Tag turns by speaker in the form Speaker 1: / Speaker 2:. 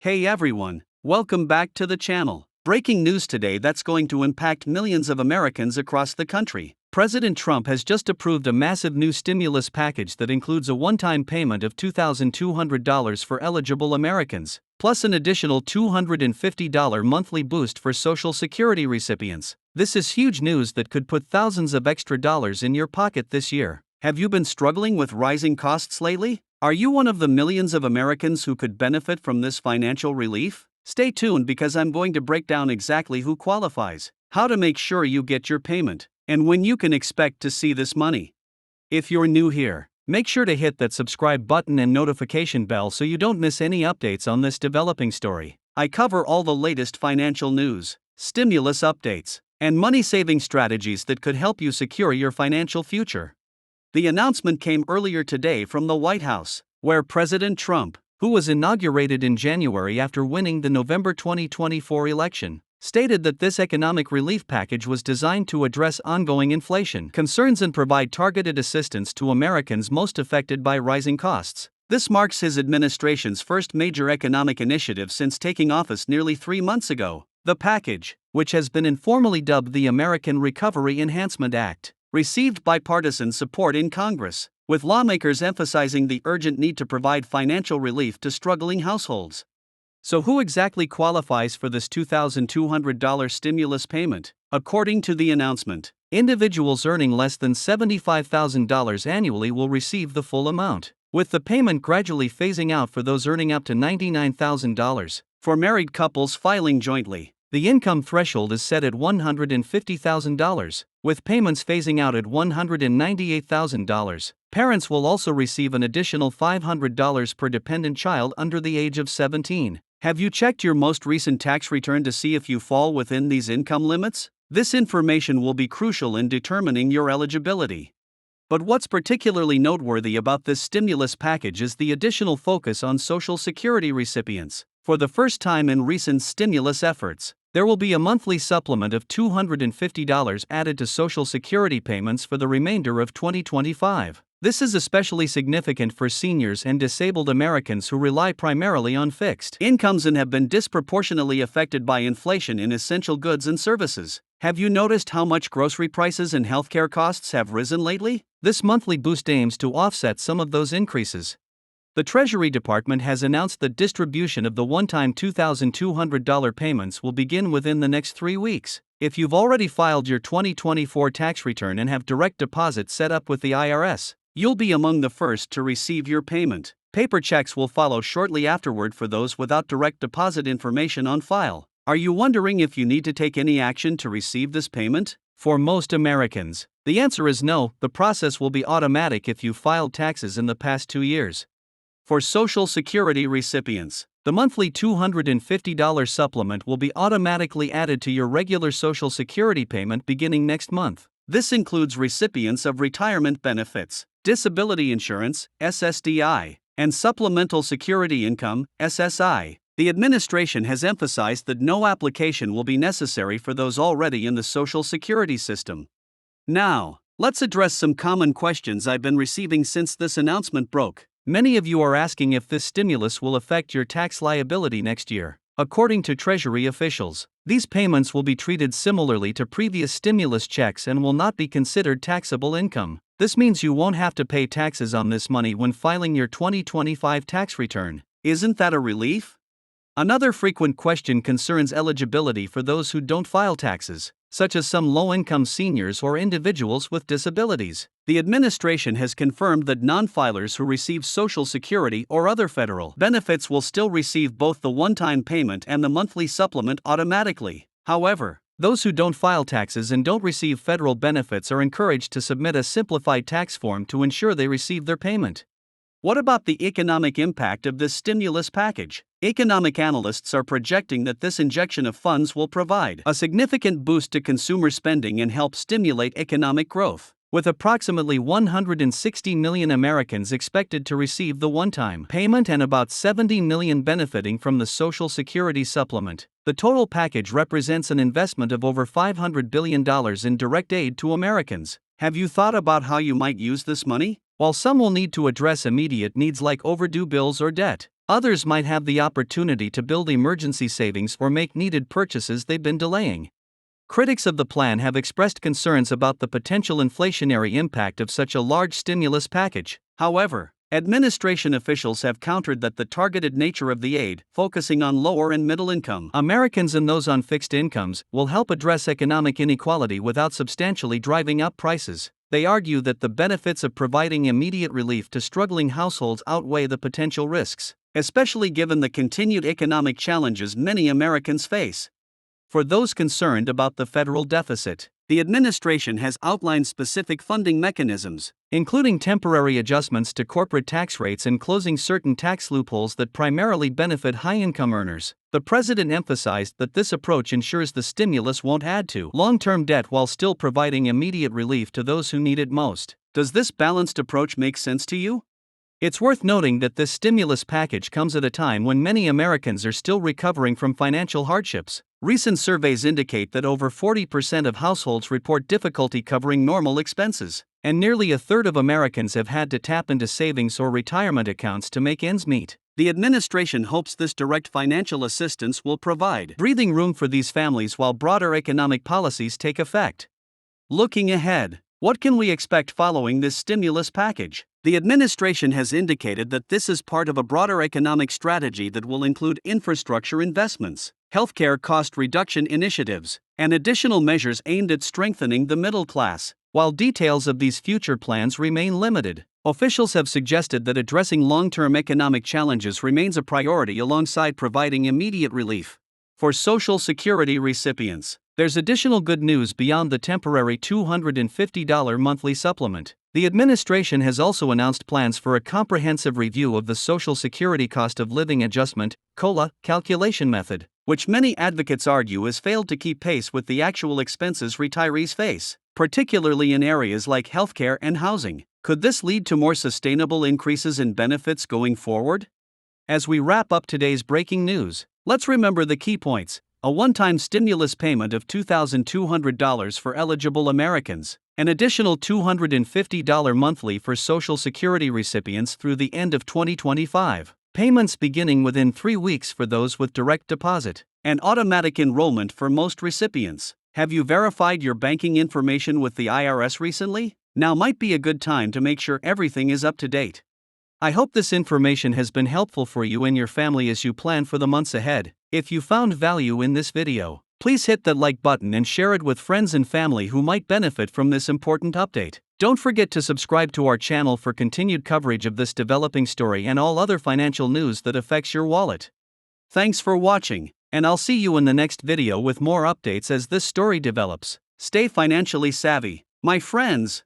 Speaker 1: Hey everyone, welcome back to the channel. Breaking news today that's going to impact millions of Americans across the country. President Trump has just approved a massive new stimulus package that includes a one-time payment of $2,200 for eligible Americans, plus an additional $250 monthly boost for Social Security recipients. This is huge news that could put thousands of extra dollars in your pocket this year. Have you been struggling with rising costs lately? Are you one of the millions of Americans who could benefit from this financial relief? Stay tuned because I'm going to break down exactly who qualifies, how to make sure you get your payment, and when you can expect to see this money. If you're new here, make sure to hit that subscribe button and notification bell so you don't miss any updates on this developing story. I cover all the latest financial news, stimulus updates, and money-saving strategies that could help you secure your financial future. The announcement came earlier today from the White House, where President Trump, who was inaugurated in January after winning the November 2024 election, stated that this economic relief package was designed to address ongoing inflation concerns and provide targeted assistance to Americans most affected by rising costs. This marks his administration's first major economic initiative since taking office nearly 3 months ago. The package, which has been informally dubbed the American Recovery Enhancement Act, received bipartisan support in Congress, with lawmakers emphasizing the urgent need to provide financial relief to struggling households. So who exactly qualifies for this $2,200 stimulus payment? According to the announcement, individuals earning less than $75,000 annually will receive the full amount, with the payment gradually phasing out for those earning up to $99,000. For married couples filing jointly, the income threshold is set at $150,000, with payments phasing out at $198,000. Parents will also receive an additional $500 per dependent child under the age of 17. Have you checked your most recent tax return to see if you fall within these income limits? This information will be crucial in determining your eligibility. But what's particularly noteworthy about this stimulus package is the additional focus on Social Security recipients. For the first time in recent stimulus efforts, there will be a monthly supplement of $250 added to Social Security payments for the remainder of 2025. This is especially significant for seniors and disabled Americans who rely primarily on fixed incomes and have been disproportionately affected by inflation in essential goods and services. Have you noticed how much grocery prices and healthcare costs have risen lately? This monthly boost aims to offset some of those increases. The Treasury Department has announced that distribution of the one-time $2,200 payments will begin within the next 3 weeks. If you've already filed your 2024 tax return and have direct deposit set up with the IRS, you'll be among the first to receive your payment. Paper checks will follow shortly afterward for those without direct deposit information on file. Are you wondering if you need to take any action to receive this payment? For most Americans, the answer is no. The process will be automatic if you filed taxes in the past 2 years. For Social Security recipients, the monthly $250 supplement will be automatically added to your regular Social Security payment beginning next month. This includes recipients of retirement benefits, disability insurance, SSDI, and supplemental security income, SSI. The administration has emphasized that no application will be necessary for those already in the Social Security system. Now, let's address some common questions I've been receiving since this announcement broke. Many of you are asking if this stimulus will affect your tax liability next year. According to Treasury officials, these payments will be treated similarly to previous stimulus checks and will not be considered taxable income. This means you won't have to pay taxes on this money when filing your 2025 tax return. Isn't that a relief? Another frequent question concerns eligibility for those who don't file taxes, such as some low-income seniors or individuals with disabilities. The administration has confirmed that non-filers who receive Social Security or other federal benefits will still receive both the one-time payment and the monthly supplement automatically. However, those who don't file taxes and don't receive federal benefits are encouraged to submit a simplified tax form to ensure they receive their payment. What about the economic impact of this stimulus package? Economic analysts are projecting that this injection of funds will provide a significant boost to consumer spending and help stimulate economic growth. With approximately 160 million Americans expected to receive the one-time payment and about 70 million benefiting from the Social Security supplement, the total package represents an investment of over $500 billion in direct aid to Americans. Have you thought about how you might use this money? While some will need to address immediate needs like overdue bills or debt, Others might have the opportunity to build emergency savings or make needed purchases they've been delaying. Critics of the plan have expressed concerns about the potential inflationary impact of such a large stimulus package. However, administration officials have countered that the targeted nature of the aid, focusing on lower and middle income Americans and those on fixed incomes, will help address economic inequality without substantially driving up prices. They argue that the benefits of providing immediate relief to struggling households outweigh the potential risks, especially given the continued economic challenges many Americans face. For those concerned about the federal deficit, the administration has outlined specific funding mechanisms, including temporary adjustments to corporate tax rates and closing certain tax loopholes that primarily benefit high-income earners. The president emphasized that this approach ensures the stimulus won't add to long-term debt while still providing immediate relief to those who need it most. Does this balanced approach make sense to you? It's worth noting that this stimulus package comes at a time when many Americans are still recovering from financial hardships. Recent surveys indicate that over 40% of households report difficulty covering normal expenses, and nearly a third of Americans have had to tap into savings or retirement accounts to make ends meet. The administration hopes this direct financial assistance will provide breathing room for these families while broader economic policies take effect. Looking ahead, what can we expect following this stimulus package? The administration has indicated that this is part of a broader economic strategy that will include infrastructure investments, healthcare cost reduction initiatives, and additional measures aimed at strengthening the middle class. While details of these future plans remain limited, officials have suggested that addressing long-term economic challenges remains a priority alongside providing immediate relief. For Social Security recipients, there's additional good news beyond the temporary $250 monthly supplement. The administration has also announced plans for a comprehensive review of the Social Security Cost of Living Adjustment (COLA) calculation method, which many advocates argue has failed to keep pace with the actual expenses retirees face, particularly in areas like healthcare and housing. Could this lead to more sustainable increases in benefits going forward? As we wrap up today's breaking news, let's remember the key points. A one-time stimulus payment of $2,200 for eligible Americans, an additional $250 monthly for Social Security recipients through the end of 2025, payments beginning within 3 weeks for those with direct deposit, and automatic enrollment for most recipients. Have you verified your banking information with the IRS recently? Now might be a good time to make sure everything is up to date. I hope this information has been helpful for you and your family as you plan for the months ahead. If you found value in this video, please hit that like button and share it with friends and family who might benefit from this important update. Don't forget to subscribe to our channel for continued coverage of this developing story and all other financial news that affects your wallet. Thanks for watching, and I'll see you in the next video with more updates as this story develops. Stay financially savvy, my friends.